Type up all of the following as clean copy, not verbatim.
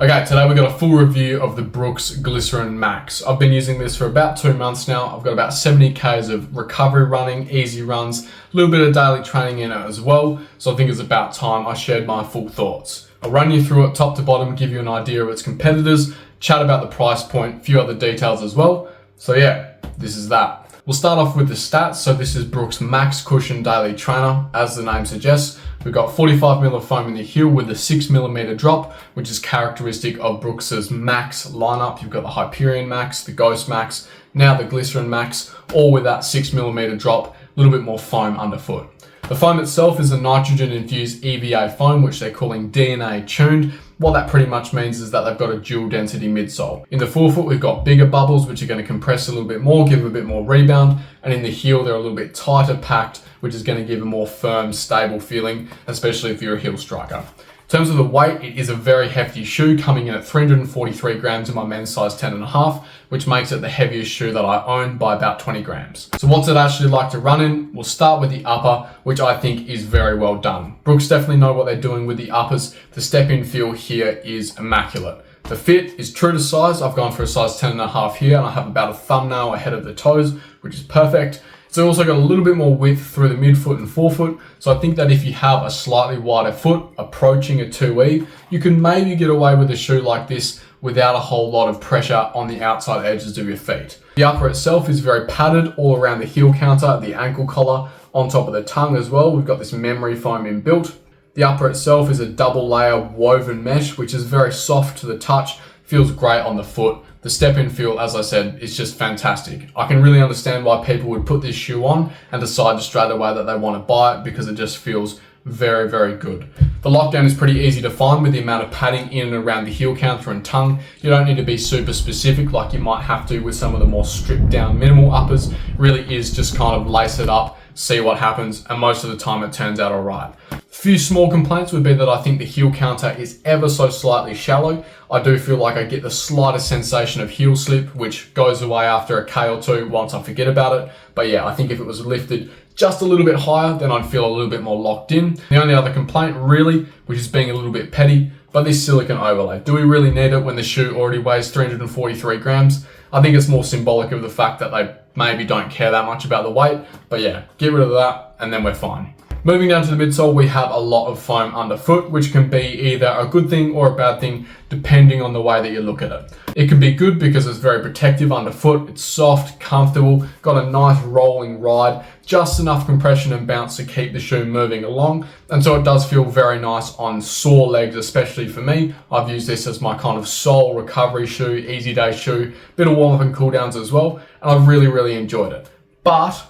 Okay, today we've got a full review of the Brooks Glycerin Max. I've been using this for about 2 months now. I've got about 70 Ks of recovery running, easy runs, a little bit of daily training in it as well. So I think it's about time I shared my full thoughts. I'll run you through it top to bottom, give you an idea of its competitors, chat about the price point, a few other details as well. So yeah, this is that. We'll start off with the stats. So this is Brooks Max Cushion Daily Trainer. As the name suggests, we've got 45ml of foam in the heel with a 6mm drop, which is characteristic of Brooks's Max lineup. You've got the Hyperion Max, the Ghost Max, now the Glycerin Max, all with that 6mm drop, a little bit more foam underfoot. The foam itself is a nitrogen-infused EVA foam, which they're calling DNA tuned. What that pretty much means is that they've got a dual density midsole. In the forefoot, we've got bigger bubbles, which are going to compress a little bit more, give a bit more rebound. And in the heel, they're a little bit tighter packed, which is going to give a more firm, stable feeling, especially if you're a heel striker. In terms of the weight, it is a very hefty shoe, coming in at 343 grams in my men's size 10.5, which makes it the heaviest shoe that I own by about 20 grams. So what's it actually like to run in? We'll start with the upper, which I think is very well done. Brooks definitely know what they're doing with the uppers. The step-in feel here is immaculate. The fit is true to size. I've gone for a size 10.5 here, and I have about a thumbnail ahead of the toes, which is perfect. It's also got a little bit more width through the midfoot and forefoot. So I think that if you have a slightly wider foot approaching a 2E, you can maybe get away with a shoe like this without a whole lot of pressure on the outside edges of your feet. The upper itself is very padded all around the heel counter, the ankle collar, on top of the tongue as well. We've got this memory foam inbuilt. The upper itself is a double layer woven mesh, which is very soft to the touch, feels great on the foot. The step-in feel, as I said, is just fantastic. I can really understand why people would put this shoe on and decide straight away that they want to buy it because it just feels very, very good. The lockdown is pretty easy to find with the amount of padding in and around the heel counter and tongue. You don't need to be super specific like you might have to with some of the more stripped down minimal uppers. It really is just kind of lace it up, see what happens, and most of the time it turns out all right. A few small complaints would be that I think the heel counter is ever so slightly shallow. I do feel like I get the slightest sensation of heel slip, which goes away after a K or two once I forget about it. But yeah, I think if it was lifted just a little bit higher, then I'd feel a little bit more locked in. The only other complaint really, which is being a little bit petty, but this silicone overlay. Do we really need it when the shoe already weighs 343 grams? I think it's more symbolic of the fact that they maybe don't care that much about the weight. But yeah, get rid of that and then we're fine. Moving down to the midsole, we have a lot of foam underfoot, which can be either a good thing or a bad thing, depending on the way that you look at it. It can be good because it's very protective underfoot, it's soft, comfortable, got a nice rolling ride, just enough compression and bounce to keep the shoe moving along. And so it does feel very nice on sore legs, especially for me. I've used this as my kind of sole recovery shoe, easy day shoe, bit of warm up and cool downs as well. And I've really, really enjoyed it. But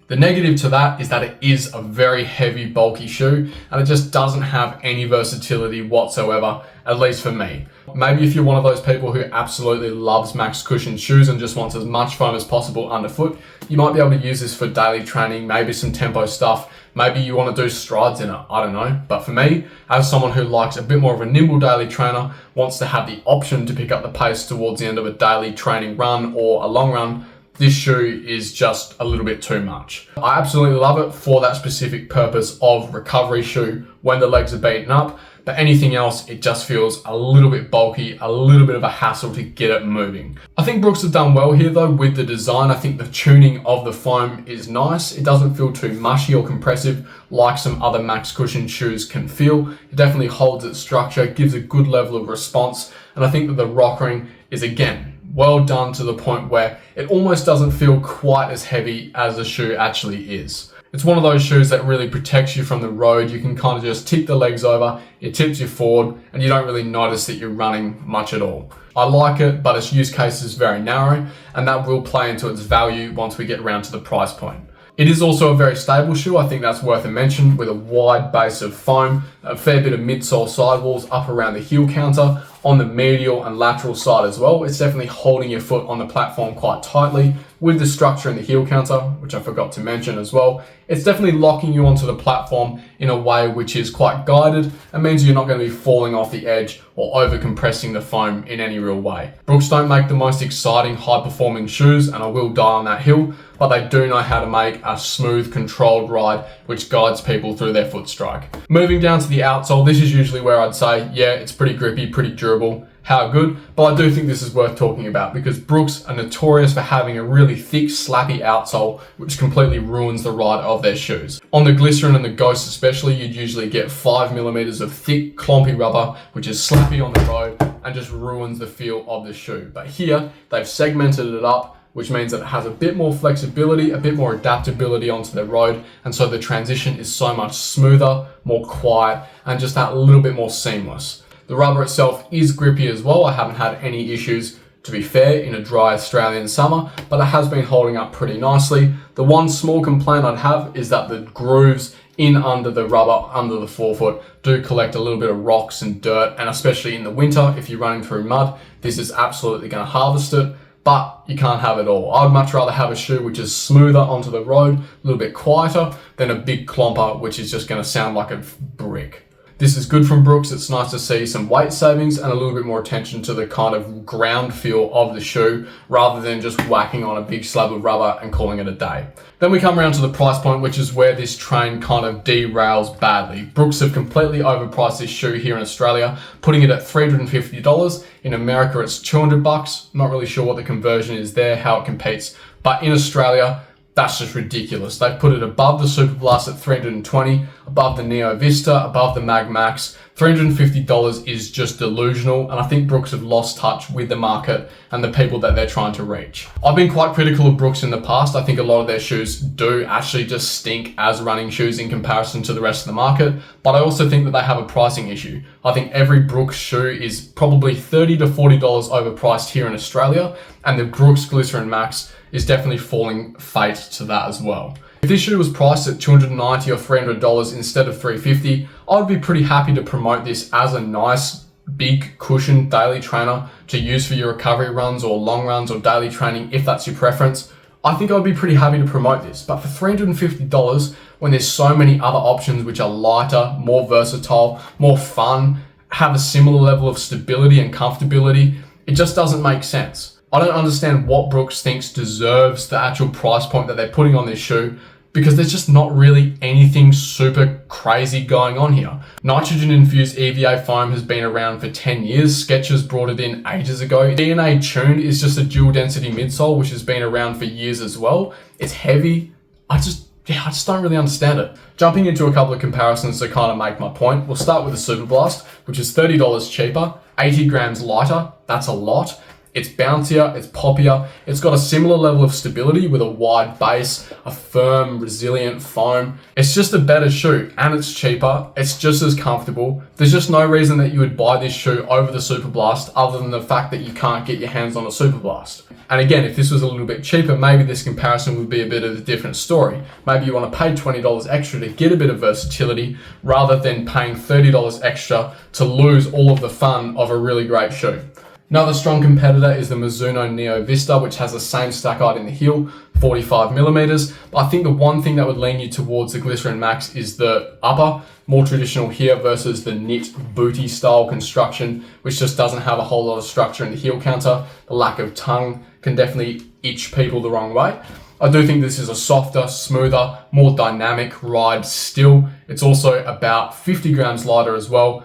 the negative to that is that it is a very heavy, bulky shoe, and it just doesn't have any versatility whatsoever, at least for me. Maybe if you're one of those people who absolutely loves Max Cushion shoes and just wants as much foam as possible underfoot, you might be able to use this for daily training, maybe some tempo stuff. Maybe you want to do strides in it, I don't know. But for me, as someone who likes a bit more of a nimble daily trainer, wants to have the option to pick up the pace towards the end of a daily training run or a long run, this shoe is just a little bit too much. I absolutely love it for that specific purpose of recovery shoe when the legs are beaten up, but anything else, it just feels a little bit bulky, a little bit of a hassle to get it moving. I think Brooks have done well here though with the design. I think the tuning of the foam is nice. It doesn't feel too mushy or compressive like some other Max Cushion shoes can feel. It definitely holds its structure, gives a good level of response, and I think that the rockering is, again, well done to the point where it almost doesn't feel quite as heavy as the shoe actually is. It's one of those shoes that really protects you from the road. You can kind of just tip the legs over, it tips you forward, and you don't really notice that you're running much at all. I like it, but its use case is very narrow, and that will play into its value once we get around to the price point. It is also a very stable shoe. I think that's worth a mention, with a wide base of foam, a fair bit of midsole sidewalls up around the heel counter, on the medial and lateral side as well. It's definitely holding your foot on the platform quite tightly, with the structure in the heel counter, which I forgot to mention as well, it's definitely locking you onto the platform in a way which is quite guided and means you're not going to be falling off the edge or over compressing the foam in any real way. Brooks don't make the most exciting, high performing shoes, and I will die on that hill, but they do know how to make a smooth, controlled ride which guides people through their foot strike. Moving down to the outsole, this is usually where I'd say, yeah, it's pretty grippy, pretty durable. How good, but I do think this is worth talking about because Brooks are notorious for having a really thick, slappy outsole, which completely ruins the ride of their shoes. On the Glycerin and the Ghost especially, you'd usually get 5mm of thick, clumpy rubber, which is slappy on the road and just ruins the feel of the shoe. But here, they've segmented it up, which means that it has a bit more flexibility, a bit more adaptability onto the road, and so the transition is so much smoother, more quiet, and just that little bit more seamless. The rubber itself is grippy as well. I haven't had any issues, to be fair, in a dry Australian summer, but it has been holding up pretty nicely. The one small complaint I'd have is that the grooves in under the rubber, under the forefoot, do collect a little bit of rocks and dirt, and especially in the winter, if you're running through mud, this is absolutely going to harvest it, but you can't have it all. I'd much rather have a shoe which is smoother onto the road, a little bit quieter, than a big clomper, which is just going to sound like a brick. This is good from Brooks. It's nice to see some weight savings and a little bit more attention to the kind of ground feel of the shoe rather than just whacking on a big slab of rubber and calling it a day. Then we come around to the price point, which is where this train kind of derails badly. Brooks have completely overpriced this shoe here in Australia, putting it at $350. In America, it's $200. Not really sure what the conversion is there, how it competes, but in Australia, that's just ridiculous. They've put it above the Super Blast at $320, above the Neo Vista, above the Mag Max. $350 is just delusional, and I think Brooks have lost touch with the market and the people that they're trying to reach. I've been quite critical of Brooks in the past. I think a lot of their shoes do actually just stink as running shoes in comparison to the rest of the market, but I also think that they have a pricing issue. I think every Brooks shoe is probably $30 to $40 overpriced here in Australia, and the Brooks Glycerin Max is definitely falling fate to that as well. If this shoe was priced at $290 or $300 instead of $350, I would be pretty happy to promote this as a nice, big cushion daily trainer to use for your recovery runs or long runs or daily training if that's your preference. I think I'd be pretty happy to promote this, but for $350, when there's so many other options which are lighter, more versatile, more fun, have a similar level of stability and comfortability, it just doesn't make sense. I don't understand what Brooks thinks deserves the actual price point that they're putting on this shoe, because there's just not really anything super crazy going on here. Nitrogen-infused EVA foam has been around for 10 years. Skechers brought it in ages ago. DNA tuned is just a dual density midsole, which has been around for years as well. It's heavy. I just don't really understand it. Jumping into a couple of comparisons to kind of make my point, we'll start with the Super Blast, which is $30 cheaper, 80 grams lighter. That's a lot. It's bouncier, it's poppier, it's got a similar level of stability with a wide base, a firm, resilient foam. It's just a better shoe and it's cheaper, it's just as comfortable. There's just no reason that you would buy this shoe over the Super Blast other than the fact that you can't get your hands on a Super Blast. And again, if this was a little bit cheaper, maybe this comparison would be a bit of a different story. Maybe you want to pay $20 extra to get a bit of versatility rather than paying $30 extra to lose all of the fun of a really great shoe. Another strong competitor is the Mizuno Neo Vista, which has the same stack height in the heel, 45mm. But I think the one thing that would lean you towards the Glycerin Max is the upper, more traditional here versus the knit booty style construction, which just doesn't have a whole lot of structure in the heel counter. The lack of tongue can definitely itch people the wrong way. I do think this is a softer, smoother, more dynamic ride still. It's also about 50 grams lighter as well.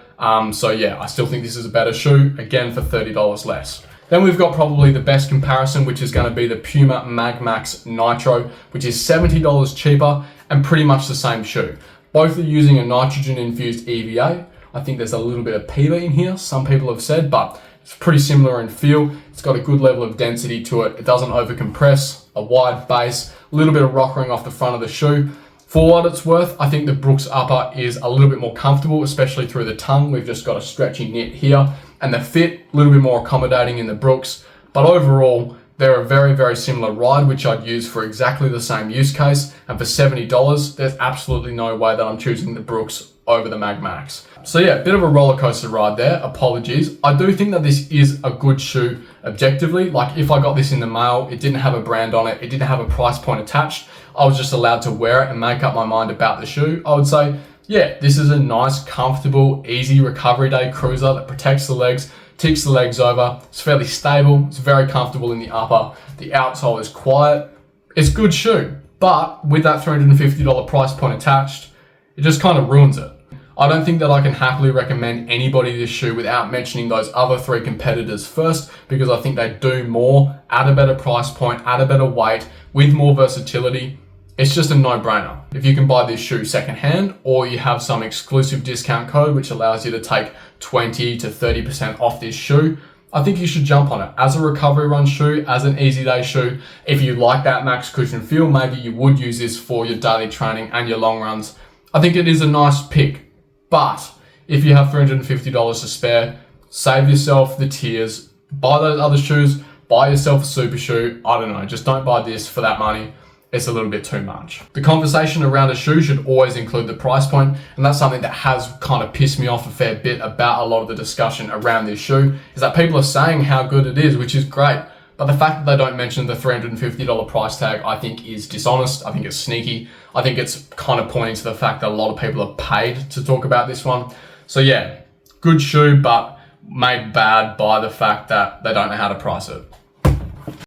So yeah, I still think this is a better shoe, again for $30 less. Then we've got probably the best comparison, which is going to be the Puma Mag Max Nitro, which is $70 cheaper and pretty much the same shoe. Both are using a nitrogen-infused EVA. I think there's a little bit of PETA in here, some people have said, but it's pretty similar in feel. It's got a good level of density to it. It doesn't overcompress, a wide base, a little bit of rockering off the front of the shoe. For what it's worth, I think the Brooks upper is a little bit more comfortable, especially through the tongue. We've just got a stretchy knit here, and the fit, a little bit more accommodating in the Brooks. But overall, they're a very, very similar ride, which I'd use for exactly the same use case. And for $70, there's absolutely no way that I'm choosing the Brooks over the Mag Max. So yeah, bit of a roller coaster ride there, apologies. I do think that this is a good shoe objectively. Like if I got this in the mail, it didn't have a brand on it, it didn't have a price point attached, I was just allowed to wear it and make up my mind about the shoe, I would say, yeah, this is a nice, comfortable, easy recovery day cruiser that protects the legs, ticks the legs over, it's fairly stable, it's very comfortable in the upper, the outsole is quiet, it's a good shoe, but with that $350 price point attached, it just kind of ruins it. I don't think that I can happily recommend anybody this shoe without mentioning those other 3 competitors first, because I think they do more at a better price point, at a better weight, with more versatility. It's just a no-brainer. If you can buy this shoe secondhand, or you have some exclusive discount code which allows you to take 20 to 30% off this shoe, I think you should jump on it. As a recovery run shoe, as an easy day shoe, if you like that max cushion feel, maybe you would use this for your daily training and your long runs. I think it is a nice pick. But if you have $350 to spare, save yourself the tears, buy those other shoes, buy yourself a super shoe. I don't know, just don't buy this for that money. It's a little bit too much. The conversation around a shoe should always include the price point, and that's something that has kind of pissed me off a fair bit about a lot of the discussion around this shoe, is that people are saying how good it is, which is great. But the fact that they don't mention the $350 price tag, I think is dishonest. I think it's sneaky. I think it's kind of pointing to the fact that a lot of people are paid to talk about this one. So yeah, good shoe, but made bad by the fact that they don't know how to price it.